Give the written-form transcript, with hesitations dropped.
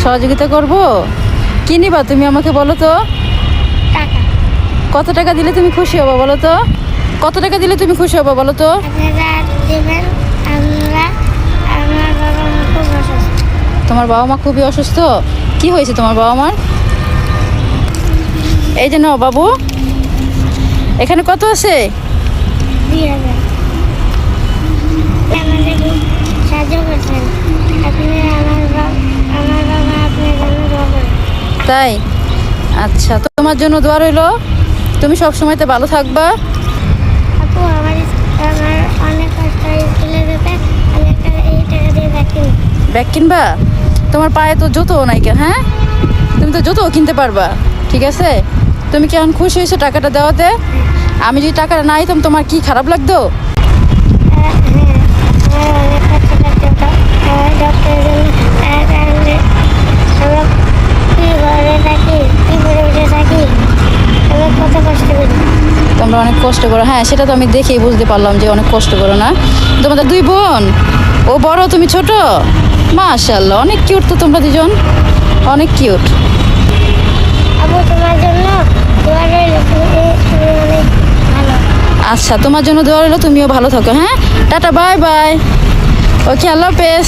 সহযোগিতা করব। কি নিবা তুমি আমাকে বলো তো? টাকা। কত টাকা দিলে তুমি খুশি হবো বলো তো? কত টাকা দিলে তুমি খুশি হবো বলো তো? আপনারা দেবেন। আমার বাবা মা খুব অসুস্থ। তোমার বাবা মা খুবই অসুস্থ? কি হয়েছে তোমার বাবা মার? এই যে নাও বাবু, এখানে কত আছে? 2000। আমাদের খুব সাহায্য করছেন আপনি। আমার বাবা আপনার জন্য দোয়া করেন। তাই? আচ্ছা, তোমার জন্য দোয়া রইলো। তুমি সব সময়তে ভালো থাকবা। আপু আমার অনেক কষ্ট স্কুলে যেতে, অনেক এই টাকা দিয়ে ভ্যাকসিন। ব্যাগ কিনবা? তোমার পায়ে তো জুতোও নাই কেন? হ্যাঁ, তুমি তো জুতোও কিনতে পারবা। ঠিক আছে, তুমি কি এখন খুশি হয়েছো টাকাটা দেওয়াতে? আমি যদি টাকাটা না দিতাম তোমার কি খারাপ লাগতো? হ্যাঁ, আমার অনেক কষ্ট করতে হতো আমার ডক্টরের জন্য। তার কারণে আমরা কি ঘরে থাকি, কি করে উঠে থাকি, আমরা কত কষ্ট করি। তোমরা অনেক কষ্ট করো। হ্যাঁ, সেটা তো আমি দেখেই বুঝতে পারলাম যে অনেক কষ্ট করো না। তোমাদের 2 বোন, ও বড় তুমি ছোট। মাশাআল্লাহ, অনেক কিউট তো তোমরা দুজন, অনেক কিউট। আপু তোমার জন্য দোয়া রইল, তুমি অনেক ভালো। আচ্ছা, তোমার জন্য দোয়া রইলো, তুমিও ভালো থাকো। হ্যাঁ, টাটা, বাই বাই। ওকে, আল্লাহ হাফেজ।